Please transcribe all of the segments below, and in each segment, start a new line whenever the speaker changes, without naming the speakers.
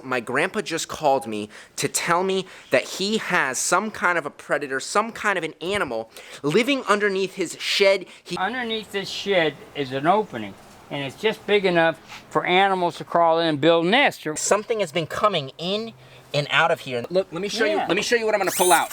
My grandpa just called me to tell me that he has some kind of a predator, some kind of an animal living underneath his shed.
Underneath this shed is an opening, and it's just big enough for animals to crawl in and build nests.
Something has been coming in and out of here. Look, let me show you. Let me show you what I'm gonna pull out.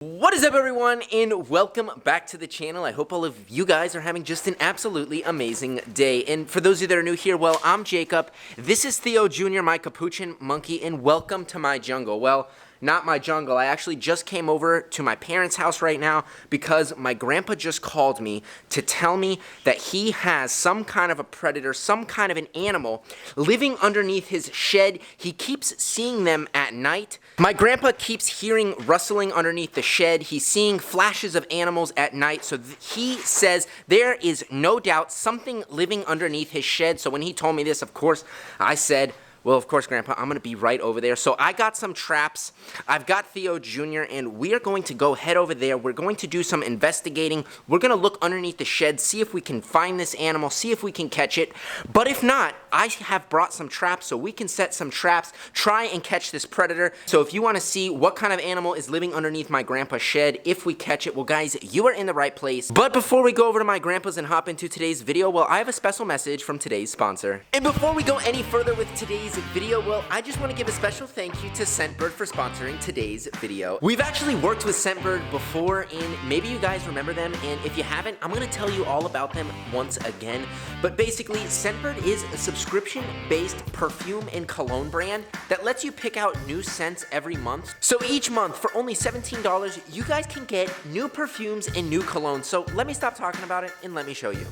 What is up, everyone, and welcome back to the channel. I hope all of you guys are having just an absolutely amazing day. And for those of you that are new here, well, I'm Jacob. This is Theo Jr., my capuchin monkey, and welcome to my jungle. Well, not my jungle. I actually just came over to my parents' house right now because my grandpa just called me to tell me that he has some kind of a predator, some kind of an animal living underneath his shed. He keeps seeing them at night. My grandpa keeps hearing rustling underneath the shed. He's seeing flashes of animals at night. So he says there is no doubt something living underneath his shed. So when he told me this, of course, I said, well, of course, Grandpa, I'm going to be right over there. So I got some traps. I've got Theo Jr., and we are going to go head over there. We're going to do some investigating. We're going to look underneath the shed, see if we can find this animal, see if we can catch it. But if not, I have brought some traps so we can set some traps, try and catch this predator. So if you want to see what kind of animal is living underneath my grandpa's shed, if we catch it, well, guys, you are in the right place. But before we go over to my grandpa's and hop into today's video, well, I have a special message from today's sponsor. And before we go any further with today's video, well, I just want to give a special thank you to Scentbird for sponsoring today's video. We've actually worked with Scentbird before, and maybe you guys remember them, and if you haven't, I'm going to tell you all about them once again. But basically, Scentbird is a subscription-based perfume and cologne brand that lets you pick out new scents every month. So each month, for only $17, you guys can get new perfumes and new colognes. So let me stop talking about it and let me show you.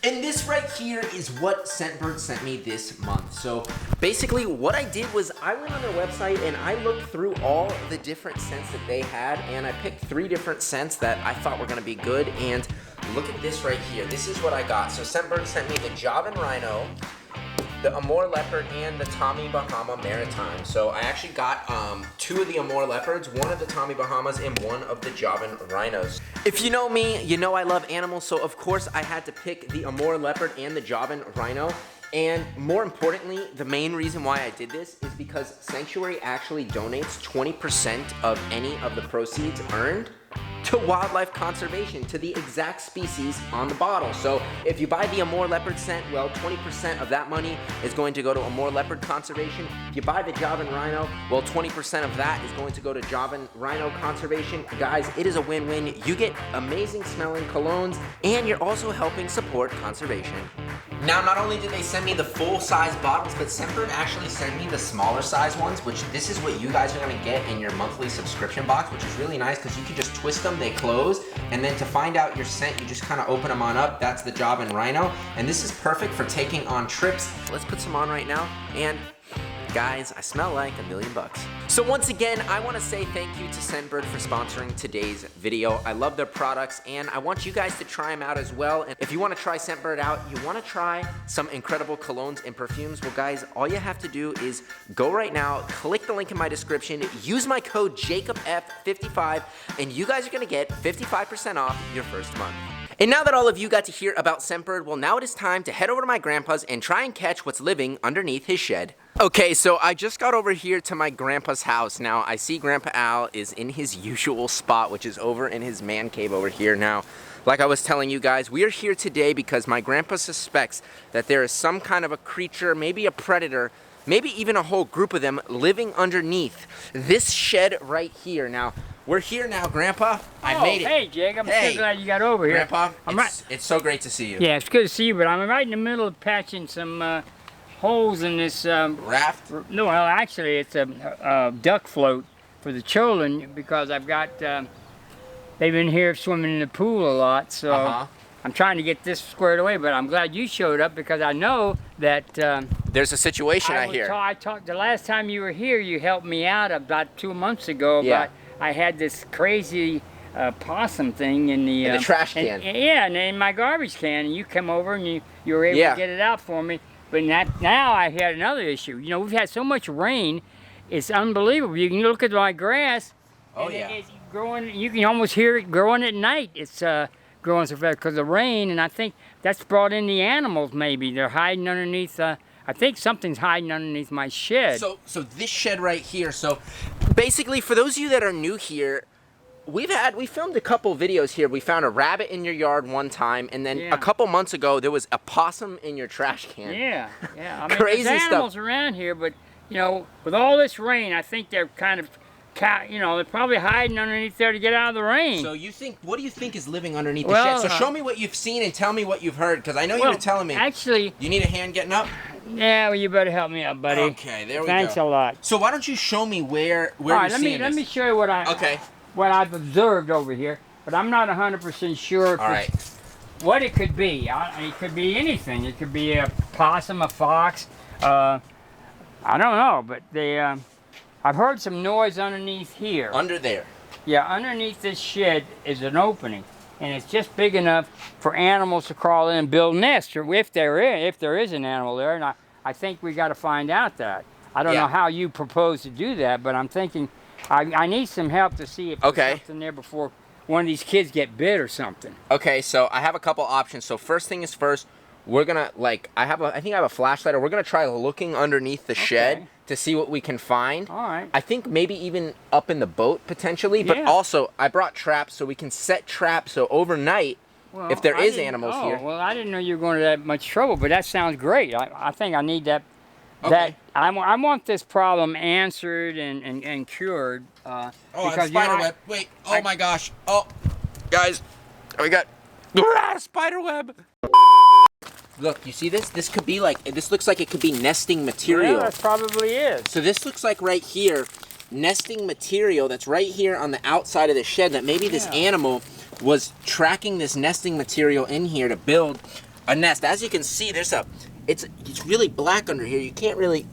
And this right here is what Scentbird sent me this month. So basically what I did was I went on their website and I looked through all the different scents that they had, and I picked 3 different scents that I thought were gonna be good. And look at this right here. This is what I got. So Scentbird sent me the Javan Rhino, the Amur Leopard, and the Tommy Bahama Maritime. So I actually got 2 of the Amur Leopards, 1 of the Tommy Bahamas, and 1 of the Javan Rhinos. If you know me, you know I love animals, so of course I had to pick the Amur Leopard and the Javan Rhino. And more importantly, the main reason why I did this is because Sanctuary actually donates 20% of any of the proceeds earned to wildlife conservation, to the exact species on the bottle. So if you buy the Amur Leopard scent, well, 20% of that money is going to go to Amur Leopard conservation. If you buy the Javan Rhino, well, 20% of that is going to go to Javan Rhino conservation. Guys, it is a win-win. You get amazing smelling colognes, and you're also helping support conservation. Now, not only did they send me the full-size bottles, but Scentbird actually sent me the smaller size ones, which this is what you guys are gonna get in your monthly subscription box, which is really nice because you can just twist them, they close, and then to find out your scent, you just kind of open them on up. That's the Javan Rhino, and this is perfect for taking on trips. Let's put some on right now, and guys, I smell like $1,000,000. So once again, I want to say thank you to Scentbird for sponsoring today's video. I love their products, and I want you guys to try them out as well. And if you want to try Scentbird out, you want to try some incredible colognes and perfumes, well guys, all you have to do is go right now, click the link in my description, use my code JACOBF55, and you guys are going to get 55% off your first month. And now that all of you got to hear about Scentbird, well, now it is time to head over to my grandpa's and try and catch what's living underneath his shed. Okay, so I just got over here to my grandpa's house. Now, I see Grandpa Al is in his usual spot, which is over in his man cave over here. Now, like I was telling you guys, we are here today because my grandpa suspects that there is some kind of a creature, maybe a predator, maybe even a whole group of them living underneath this shed right here. Now, we're here now, Grandpa. I made it.
Hey, Jake, I'm so glad you got over here.
Grandpa, it's so great to see you.
Yeah, it's good to see you, but I'm right in the middle of patching some holes in this
raft?
No, well, actually, it's a duck float for the children because I've got, they've been here swimming in the pool a lot, so I'm trying to get this squared away, but I'm glad you showed up because I know that
there's a situation I hear.
I talked the last time you were here, you helped me out about 2 months ago about I had this crazy possum thing in the
trash can.
And in my garbage can, and you come over and you were able to get it out for me. But now I had another issue. You know, we've had so much rain, it's unbelievable. You can look at my grass.
Oh, yeah.
It's growing, you can almost hear it growing at night. It's growing so fast because of the rain, and I think that's brought in the animals maybe. They're hiding underneath I think something's hiding underneath my shed.
So this shed right here. So basically, for those of you that are new here, we filmed a couple videos here. We found a rabbit in your yard one time, and then a couple months ago there was a possum in your trash can.
Yeah. I mean,
Crazy
there's animals
stuff
around here, but you know, with all this rain, I think they're kind of, you know, they're probably hiding underneath there to get out of the rain.
So what do you think is living underneath the shed? So show me what you've seen and tell me what you've heard, because I know you were telling me.
Actually,
you need a hand getting up?
Yeah, well, you better help me out, buddy.
Okay, there we go.
Thanks a lot.
So why don't you show me where
all right,
you're seeing
let me show you what what I've observed over here, but I'm not 100% sure what it could be. It could be anything. It could be a possum, a fox. I don't know, but I've heard some noise underneath here.
Under there?
Yeah, underneath this shed is an opening, and it's just big enough for animals to crawl in and build nests, or if there is an animal there, and I think we got to find out that. I don't know how you propose to do that, but I'm thinking I need some help to see if there's something there before one of these kids get bit or something.
Okay, so I have a couple options. So first thing is first, we're gonna I think I have a flashlight, or we're gonna try looking underneath the shed to see what we can find.
All right.
I think maybe even up in the boat potentially, but also I brought traps so we can set traps so overnight if there is animals here.
Well, I didn't know you were going to that much trouble, but that sounds great. I think I need that.
Okay.
I want this problem answered and cured. Because
spider web. Wait. Oh my gosh. Oh, guys, we got spider web. Look, you see this? This could be this looks like it could be nesting material.
Yeah, that probably is.
So this looks like right here, nesting material that's right here on the outside of the shed, that maybe this animal was tracking this nesting material in here to build a nest. As you can see, it's really black under here. You can't really,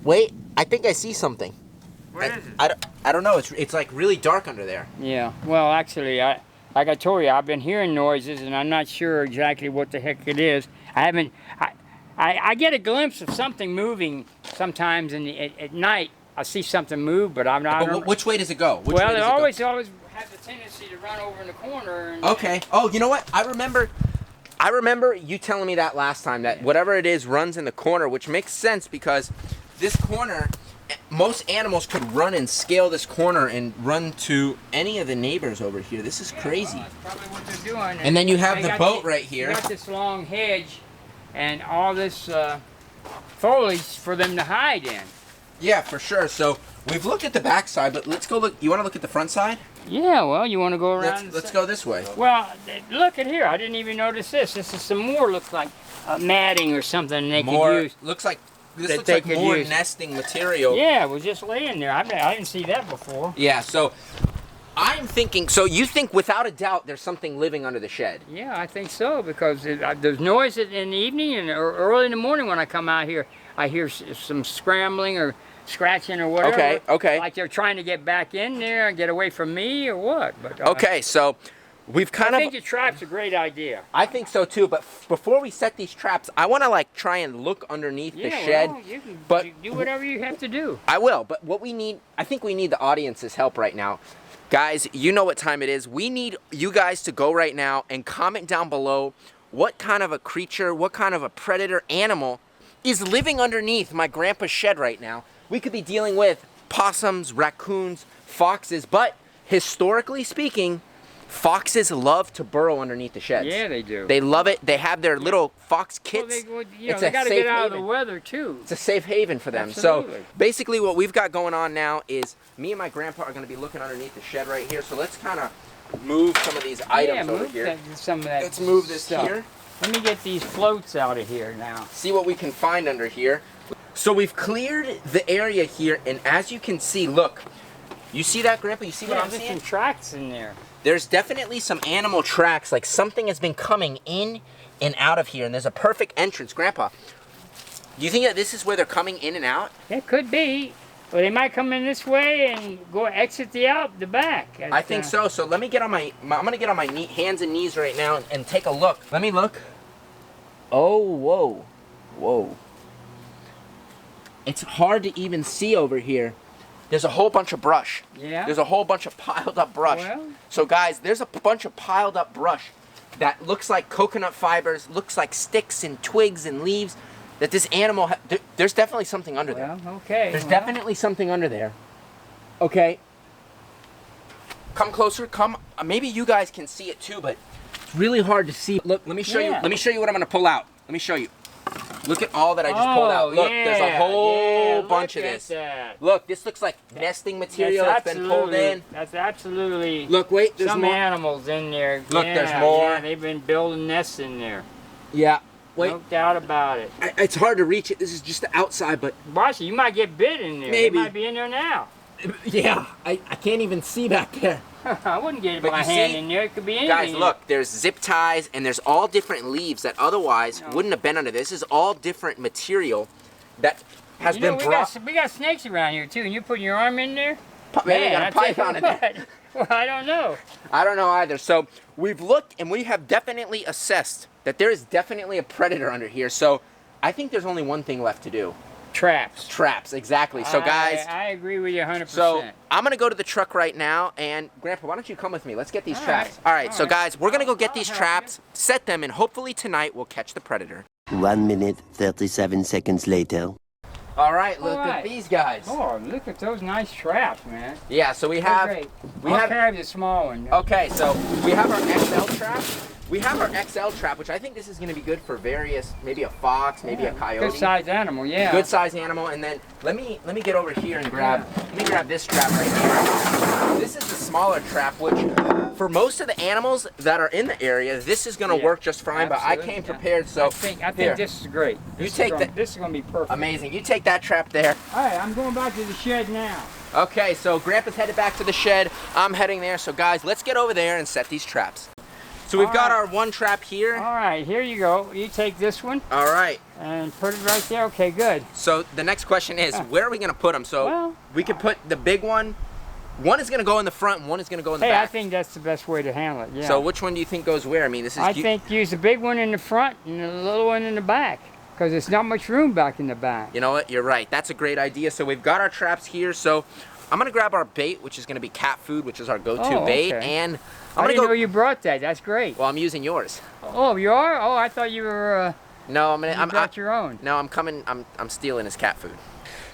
wait, I think I see something.
What is it?
I don't know, it's like really dark under there.
Yeah, well actually, like I told you, I've been hearing noises, and I'm not sure exactly what the heck it is. I get a glimpse of something moving sometimes at night. I see something move, but I'm not.
But which way does it go?
Well, it always has the tendency to run over in the corner. And,
okay. Oh, you know what? I remember you telling me that last time, that whatever it is runs in the corner, which makes sense because this corner, most animals could run and scale this corner and run to any of the neighbors over here. This is crazy.
Well, that's probably what they're doing.
And then you have the boat right here.
You got this long hedge and all this foliage for them to hide in.
Yeah, for sure. So we've looked at the back side, but let's go look. You want to look at the front side?
Yeah, well, you want to go around?
Let's go this way.
Well, look at here. I didn't even notice this. This is some more, looks like matting or something they could use.
Looks like more nesting material.
Yeah, it was just laying there. I didn't see that before.
Yeah, so I'm thinking, so you think without a doubt there's something living under the shed?
Yeah, I think so, because there's noise in the evening and early in the morning when I come out here. I hear some scrambling or scratching or whatever.
Okay.
Like they're trying to get back in there and get away from me or what. But
okay, so we've
I think the trap's a great idea.
I think so too, but before we set these traps, I want to try and look underneath the shed.
Well, you can do whatever you have to do.
I will, but what we need, I think we need the audience's help right now. Guys, you know what time it is. We need you guys to go right now and comment down below what kind of a creature, what kind of a predator animal is living underneath my grandpa's shed right now. We could be dealing with possums, raccoons, foxes, but historically speaking, foxes love to burrow underneath the sheds.
Yeah, they do.
They love it. They have their little fox kits.
Well, they got to get out of the weather too.
It's a safe haven for them.
Absolutely.
So basically what we've got going on now is me and my grandpa are going to be looking underneath the shed right here. So let's kind of move some of these items over here.
Some of that
let's move this
stuff
here.
Let me get these floats out of here now.
See what we can find under here. So we've cleared the area here, and as you can see, look. You see that, Grandpa? You see what I'm seeing?
There's some tracks in there.
There's definitely some animal tracks, like something has been coming in and out of here, and there's a perfect entrance. Grandpa, do you think that this is where they're coming in and out?
It could be. Well, they might come in this way and go exit the back.
I think so. So let me get on I'm gonna get on my hands and knees right now and take a look. Let me look. Oh, whoa, whoa. It's hard to even see over here. There's a whole bunch of brush.
Yeah?
There's a whole bunch of piled up brush.
Well.
So guys, there's a bunch of piled up brush that looks like coconut fibers, looks like sticks and twigs and leaves. that this animal, there's definitely something under there.
Well, okay.
There's definitely something under there. Okay. Come closer. Come. Maybe you guys can see it too, but it's really hard to see. Look, let me show you. Let me show you what I'm gonna pull out. Let me show you. Look at all that I just pulled out. Look, there's a whole bunch of this. Look, this looks like nesting material that's been pulled in.
That's absolutely.
Look, wait, there's
some
more
animals in there.
Look, there's more.
Yeah, they've been building nests in there.
Yeah. Wait.
No doubt about it.
It's hard to reach it. This is just the outside, but
watch it. You might get bit in there.
Maybe.
It might be in there now.
Yeah, I can't even see back there.
I wouldn't get my hand in there. It could be anything.
Guys, look, there's zip ties and there's all different leaves that otherwise wouldn't have been under this. This is all different material that has been brought.
We got snakes around here too, and you put your arm in there?
Maybe got a python in there.
Well, I don't know.
I don't know either. So we've looked and we have definitely assessed that there is definitely a predator under here. So I think there's only one thing left to do.
Traps.
Traps, exactly. So guys,
I agree with you 100%.
So I'm gonna go to the truck right now, and Grandpa, why don't you come with me? Let's get these traps. All right, so guys, we're gonna go get these traps, set them, and hopefully tonight we'll catch the predator.
1 minute, 37 seconds later.
All right, look at these guys.
Oh, look at those nice traps, man.
Yeah, so we have.
I'll carry the small one.
Okay, so we have our XL trap. We have our XL trap, which I think this is going to be good for various, maybe a fox, maybe a coyote.
Good size animal, yeah.
Good size animal, and then let me get over here and grab. Let me grab this trap right here. This is the smaller trap, which for most of the animals that are in the area, this is going to work just fine. Absolutely. But I came prepared, so
I think this is great. This is going to be perfect.
Amazing. You take that trap there.
All right, I'm going back to the shed now.
Okay, so Grandpa's headed back to the shed. I'm heading there. So guys, let's get over there and set these traps. So we've got our one trap here.
All right, here you go. You take this one.
All right.
And put it right there. Okay, good.
So the next question is, where are we going to put them? So we could put the big one. One is going to go in the front and one is going to go in the back.
I think that's the best way to handle it, yeah.
So which one do you think goes where? I mean, this is...
I think use the big one in the front and the little one in the back, because there's not much room back in the back.
You know what? You're right. That's a great idea. So we've got our traps here. So I'm going to grab our bait, which is going to be cat food, which is our go-to bait. And
I didn't know you brought that. That's great.
Well, I'm using yours.
Oh, you are? Oh, I thought you were...
No, I'm
brought your own.
No, I'm stealing his cat food.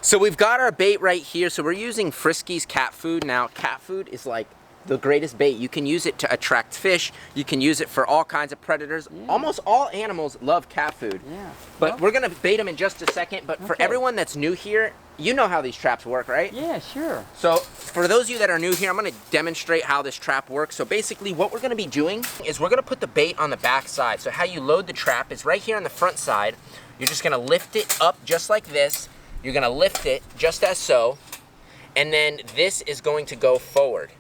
So we've got our bait right here. So we're using Friskies cat food. Now, cat food is like the greatest bait. You can use it to attract fish. You can use it for all kinds of predators. Yeah. Almost all animals love cat food. Yeah. But we're gonna bait them in just a second. But for everyone that's new here, you know how these traps work, right?
Yeah, sure.
So for those of you that are new here, I'm gonna demonstrate how this trap works. So basically what we're gonna be doing is we're gonna put the bait on the back side. So how you load the trap is right here on the front side. You're just gonna lift it up just like this. You're gonna lift it just as so. And then this is going to go forward.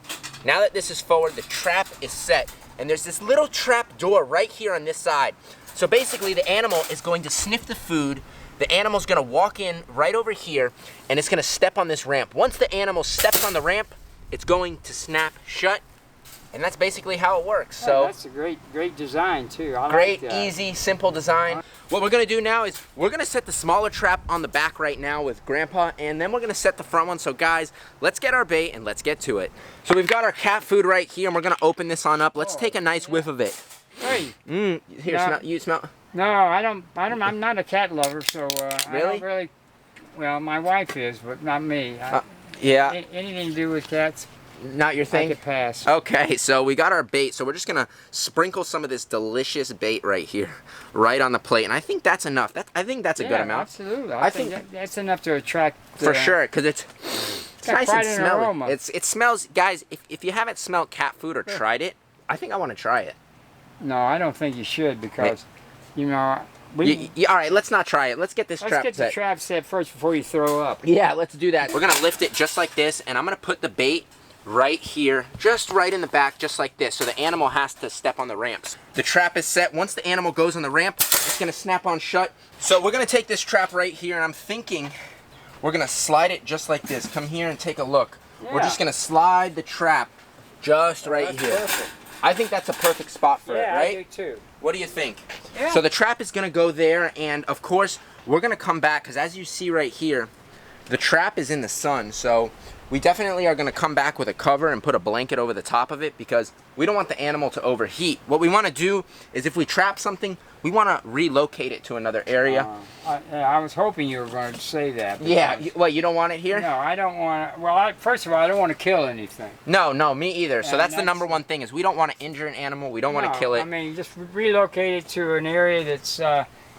Now that this is forward, the trap is set. And there's this little trap door right here on this side. So basically the animal is going to sniff the food. The animal's gonna walk in right over here and it's gonna step on this ramp. Once the animal steps on the ramp, it's going to snap shut. And that's basically how it works. So
that's a great design too. I
great,
like that.
Easy, simple design. What we're gonna do now is we're gonna set the smaller trap on the back right now with Grandpa, and then we're gonna set the front one. So guys, let's get our bait and let's get to it. So we've got our cat food right here, and we're gonna open this on up. Let's take a nice whiff of it.
Hey.
Here, smell. You smell.
No, I don't. I'm not a cat lover, so I don't really. Well, my wife is, but not me.
Yeah.
Anything to do with cats?
Not your thing?
I could pass.
Okay, so we got our bait. So we're just gonna sprinkle some of this delicious bait right here, right on the plate. And I think that's enough. I think that's a good amount.
Absolutely. I think that's enough to attract.
For sure, because it's nice and smelly.
Aroma.
It smells, guys. If you haven't smelled cat food or tried it, I think I want to try it.
No, I don't think you should, because, you know.
All right, let's not try it. Let's get this trap set.
Let's get the trap set first before you throw up.
Yeah, let's do that. We're gonna lift it just like this, and I'm gonna put the bait right here, just right in the back, just like this, so the animal has to step on the ramps. The trap is set. Once the animal goes on the ramp, it's gonna snap on shut. So we're gonna take this trap right here, and I'm thinking we're gonna slide it just like this. Come here and take a look. Yeah. We're just gonna slide the trap just right here. Perfect. I think that's a perfect spot for it, right?
Yeah, I do too.
What do you think?
Yeah.
So the trap is gonna go there, and of course, we're gonna come back, because as you see right here, the trap is in the sun, so we definitely are gonna come back with a cover and put a blanket over the top of it because we don't want the animal to overheat. What we wanna do is if we trap something, we wanna relocate it to another area.
I was hoping you were going to say that.
Yeah, what, you don't want it here?
No, I don't want to. Well, first of all, I don't want to kill anything.
No, me either. So
And
that's the number one thing is we don't want to injure an animal. We don't want to kill it.
I mean, just relocate it to an area that's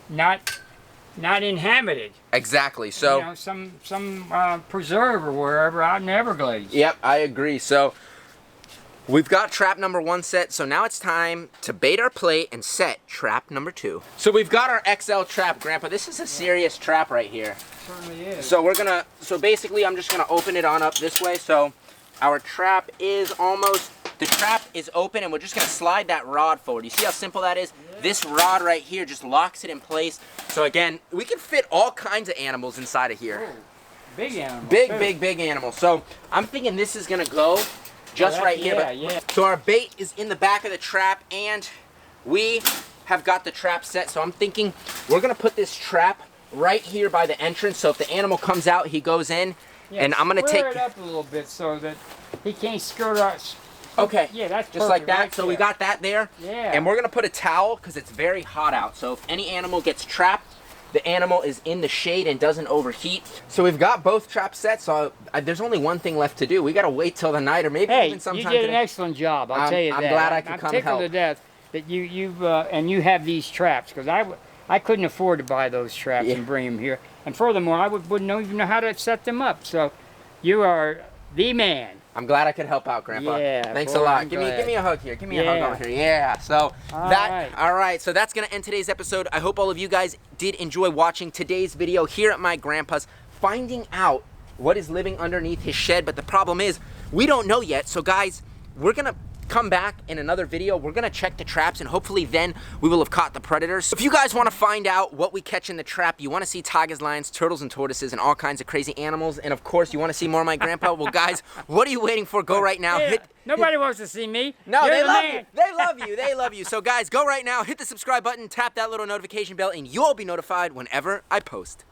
not inhabited.
Exactly. So
You know, some preserve or wherever out in the Everglades.
Yep, I agree. So we've got trap number 1 set, so now it's time to bait our plate and set trap number 2. So we've got our XL trap, Grandpa. This is a serious trap right here.
Certainly is.
So so basically I'm just gonna open it on up this way. So our trap is the trap is open and we're just gonna slide that rod forward. You see how simple that is? Yeah. This rod right here just locks it in place. So again, we can fit all kinds of animals inside of here.
Oh, big animal.
Big animal. So I'm thinking this is gonna go just right here.
Yeah.
So our bait is in the back of the trap and we have got the trap set. So I'm thinking we're gonna put this trap right here by the entrance. So if the animal comes out, he goes in.
Yeah,
and I'm gonna
square
take
it up a little bit so that he can't skirt us.
Okay.
Yeah, that's
just like
perfect,
that.
right
So we
there.
got that there.
Yeah.
And we're gonna put a towel because it's very hot out. So if any animal gets trapped, the animal is in the shade and doesn't overheat. So we've got both traps set. So there's only one thing left to do. We gotta wait till the night or maybe even
Hey,
sometime
you did
today.
an excellent job. I'll tell you that.
I'm glad I could
I'm
come
tickled
help.
to death that you have these traps because I couldn't afford to buy those traps
Yeah.
and bring them here. And furthermore, I wouldn't even know how to set them up. So you are the man.
I'm glad I could help out, Grandpa.
Yeah,
Thanks
boy,
a lot.
I'm
Give
glad.
me a hug here. Give me a
Yeah.
hug over here. Yeah. So
right.
all right. So that's gonna end today's episode. I hope all of you guys did enjoy watching today's video here at my grandpa's, finding out what is living underneath his shed. But the problem is we don't know yet. So guys, we're gonna come back in another video. We're gonna check the traps and hopefully then we will have caught the predators. If you guys want to find out what we catch in the trap, you want to see tigers, lions, turtles, and tortoises, and all kinds of crazy animals, and of course you want to see more of my grandpa, well guys, what are you waiting for? Go right now.
Yeah, nobody wants to see me.
No,
You're
they
the
love
man.
you. They love you. They love you. So guys, go right now, hit the subscribe button, tap that little notification bell, and you'll be notified whenever I post.